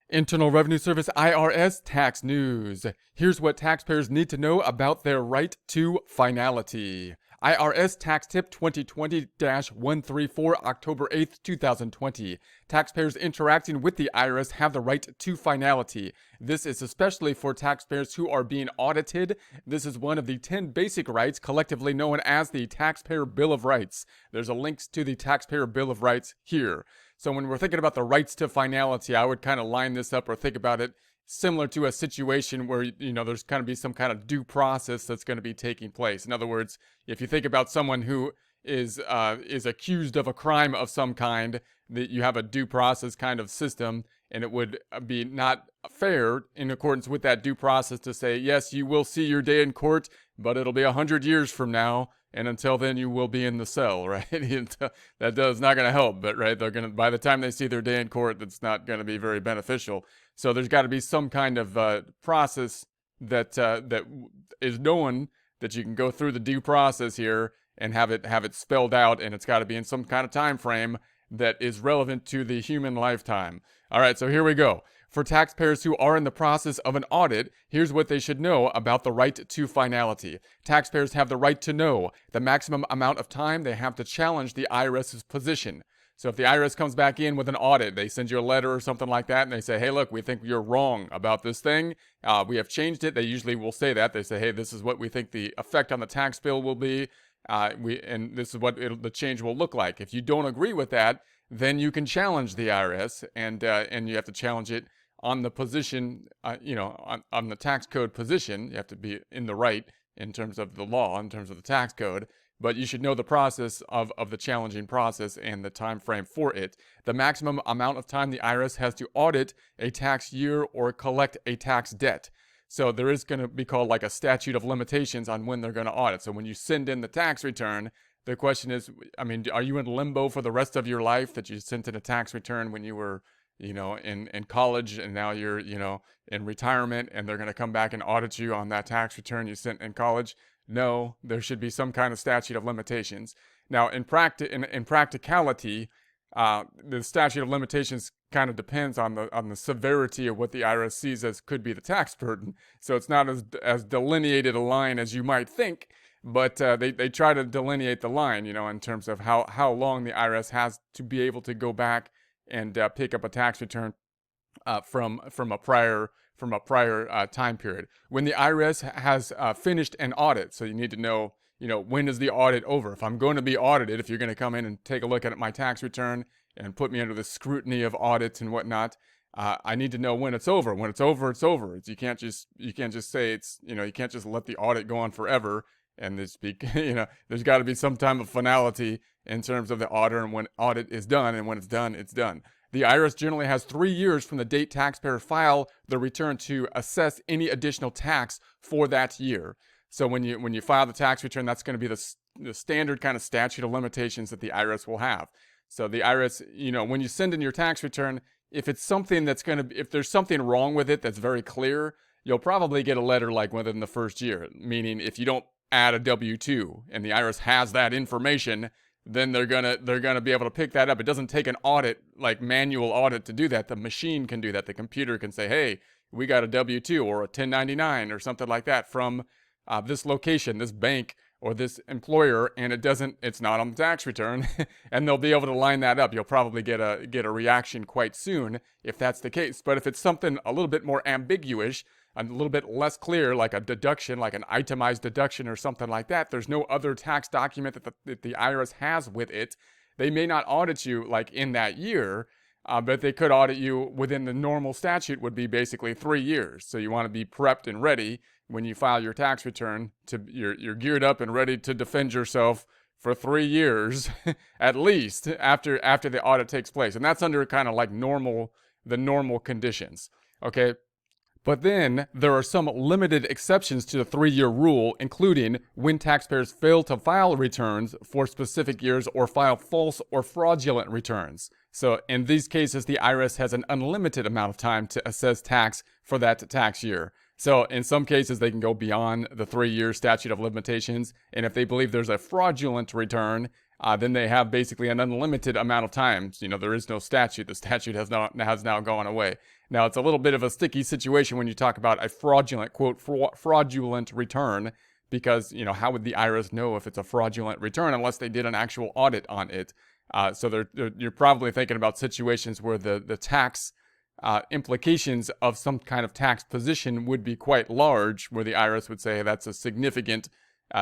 Internal Revenue Service IRS tax news. Here's what taxpayers need to know about their right to finality. IRS Tax Tip 2020-134, October 8th, 2020. Taxpayers interacting with the IRS have the right to finality. This is especially for taxpayers who are being audited. This is one of the 10 basic rights collectively known as the Taxpayer Bill of Rights. There's a link to the Taxpayer Bill of Rights here. So when we're thinking about the rights to finality, I would kind of line this up or think about it similar to a situation where, there's going to be some kind of due process that's going to be taking place. In other words, if you think about someone who is accused of a crime of some kind, that you have a due process kind of system, and it would be not fair in accordance with that due process to say, yes, you will see your day in court, but it'll be 100 years from now. And until then, you will be in the cell, right? That does not going to help, but right, they're going to, by the time they see their day in court, that's not going to be very beneficial. So there's got to be some kind of process that is known that you can go through the due process here and have it spelled out, and it's got to be in some kind of time frame that is relevant to the human lifetime. All right, so here we go. For taxpayers who are in the process of an audit, here's what they should know about the right to finality. Taxpayers have the right to know the maximum amount of time they have to challenge the IRS's position. So if the IRS comes back in with an audit, they send you a letter or something like that, and they say, hey, look, we think you're wrong about this thing. We have changed it. They usually will say that. They say, hey, this is what we think the effect on the tax bill will be, and this is what the change will look like. If you don't agree with that, then you can challenge the IRS, and you have to challenge it on the position, on the tax code position. You have to be in the right in terms of the law, in terms of the tax code. But you should know the process of the challenging process and the time frame for it. The maximum amount of time the IRS has to audit a tax year or collect a tax debt. So there is going to be called like a statute of limitations on when they're going to audit. So when you send in the tax return, the question is, are you in limbo for the rest of your life that you sent in a tax return when you were in college, and now you're, in retirement, and they're going to come back and audit you on that tax return you sent in college? No, there should be some kind of statute of limitations. Now, in practicality, the statute of limitations kind of depends on the severity of what the IRS sees as could be the tax burden. So it's not as delineated a line as you might think, but they try to delineate the line, in terms of how long the IRS has to be able to go back and pick up a tax return from a prior time period. When the IRS has finished an audit, so you need to know, when is the audit over? If I'm going to be audited, if you're going to come in and take a look at my tax return and put me under the scrutiny of audits and whatnot, I need to know when it's over. When it's over, it's over. You can't just say it's, you can't just let the audit go on forever. And there's got to be some time of finality in terms of the audit, and when audit is done, and when it's done, it's done. The IRS generally has 3 years from the date taxpayers file the return to assess any additional tax for that year. So when you file the tax return, that's going to be the standard kind of statute of limitations that the IRS will have. So the IRS, when you send in your tax return, if it's something if there's something wrong with it that's very clear, you'll probably get a letter like within the first year. Meaning, if you don't add a W-2 and the IRS has that information, then they're gonna be able to pick that up. It doesn't take an audit, like manual audit, to do that. The machine can do that. The computer can say, hey, we got a W-2 or a 1099 or something like that from this location, this bank, or this employer, and it's not on the tax return, and they'll be able to line that up. You'll probably get a reaction quite soon if that's the case. But if it's something a little bit more ambiguous, a little bit less clear, like a deduction, like an itemized deduction or something like that, there's no other tax document that the IRS has with it. They may not audit you like in that year, but they could audit you within the normal statute would be basically 3 years. So you want to be prepped and ready when you file your tax return. You're geared up and ready to defend yourself for 3 years at least after the audit takes place, and that's under kind of like the normal conditions. Okay. But then there are some limited exceptions to the 3-year rule, including when taxpayers fail to file returns for specific years or file false or fraudulent returns. So in these cases, the IRS has an unlimited amount of time to assess tax for that tax year. So in some cases, they can go beyond the 3-year statute of limitations. And if they believe there's a fraudulent return, then they have basically an unlimited amount of time. You know, there is no statute. The statute has now gone away. Now, it's a little bit of a sticky situation when you talk about a fraudulent, quote, fraudulent return, because, you know, how would the IRS know if it's a fraudulent return unless they did an actual audit on it? So you're probably thinking about situations where the tax implications of some kind of tax position would be quite large, where the IRS would say that's a significant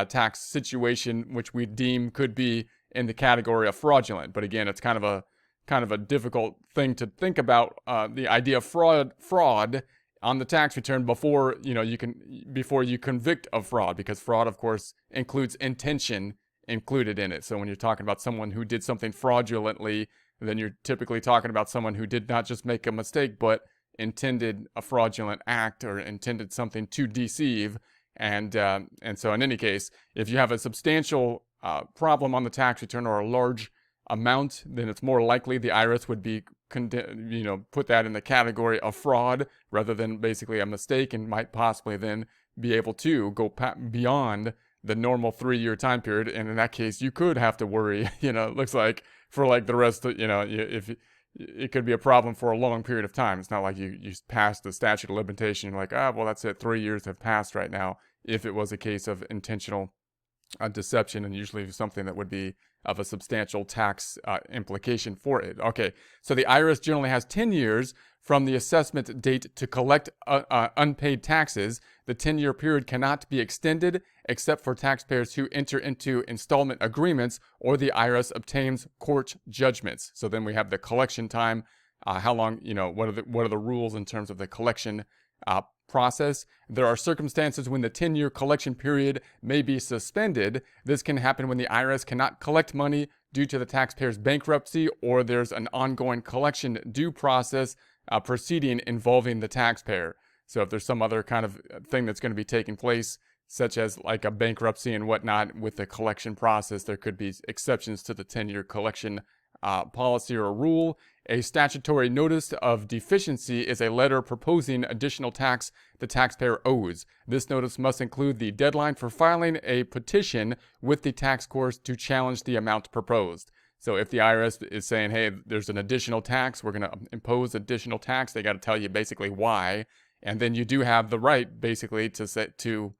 tax situation, which we deem could be in the category of fraudulent. But again, it's kind of a difficult thing to think about, the idea of fraud on the tax return before you convict of fraud, because fraud, of course, includes intention included in it. So when you're talking about someone who did something fraudulently, then you're typically talking about someone who did not just make a mistake, but intended a fraudulent act or intended something to deceive. And so in any case, if you have a substantial problem on the tax return or a large amount, then it's more likely the IRS would be put that in the category of fraud rather than basically a mistake, and might possibly then be able to go beyond the normal 3-year time period. And in that case, you could have to worry, it looks like, for like the rest of, if it could be a problem for a long period of time. It's not like you passed the statute of limitation, you're like, well, that's it, 3 years have passed right now, if it was a case of intentional deception, and usually something that would be of a substantial tax implication for it. Okay, so the IRS generally has 10 years from the assessment date to collect unpaid taxes. The 10-year period cannot be extended except for taxpayers who enter into installment agreements or the IRS obtains court judgments. So then we have the collection time. How long, what are the rules in terms of the collection process? There are circumstances when the 10-year collection period may be suspended. This can happen when the IRS cannot collect money due to the taxpayer's bankruptcy, or there's an ongoing collection due process proceeding involving the taxpayer. So if there's some other kind of thing that's going to be taking place, such as like a bankruptcy and whatnot with the collection process, there could be exceptions to the 10-year collection policy or rule. A statutory notice of deficiency is a letter proposing additional tax the taxpayer owes. This notice must include the deadline for filing a petition with the tax court to challenge the amount proposed. So if the IRS is saying, hey, there's an additional tax, we're going to impose additional tax, they got to tell you basically why. And then you do have the right basically to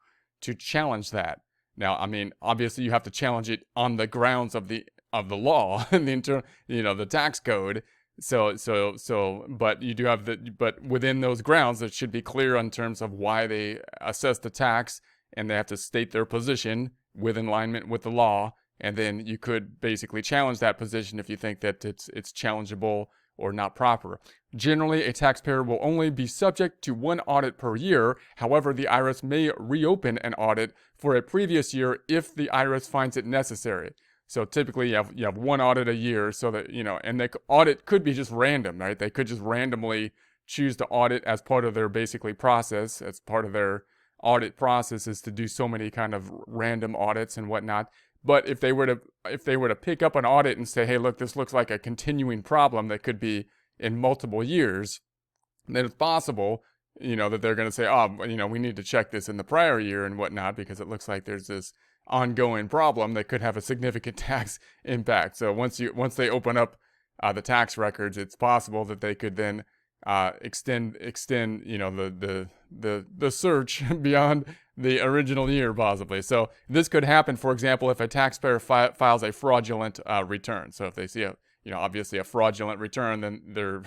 challenge that. Now, I mean, obviously you have to challenge it on the grounds of the law and the tax code. But you do have but within those grounds, it should be clear in terms of why they assess the tax, and they have to state their position with alignment with the law. And then you could basically challenge that position if you think that it's challengeable or not proper. Generally, a taxpayer will only be subject to one audit per year. However, the IRS may reopen an audit for a previous year if the IRS finds it necessary. So typically you have one audit a year, so that, and the audit could be just random, right? They could just randomly choose to audit as part of their basically process, as part of their audit process is to do so many kind of random audits and whatnot. But if they were to pick up an audit and say, hey, look, this looks like a continuing problem that could be in multiple years, then it's possible, that they're going to say, we need to check this in the prior year and whatnot, because it looks like there's this ongoing problem that could have a significant tax impact. So once they open up the tax records, it's possible that they could then extend the search beyond the original year, possibly. So this could happen, for example, if a taxpayer files a fraudulent return. So if they see obviously a fraudulent return, then their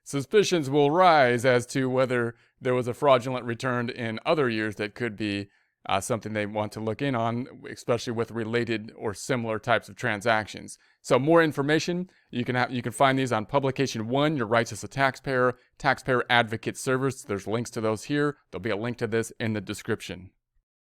suspicions will rise as to whether there was a fraudulent return in other years that could be something they want to look in on, especially with related or similar types of transactions. So more information, you can find these on Publication 1, Your Rights as a Taxpayer, Taxpayer Advocate Service. There's links to those here. There'll be a link to this in the description.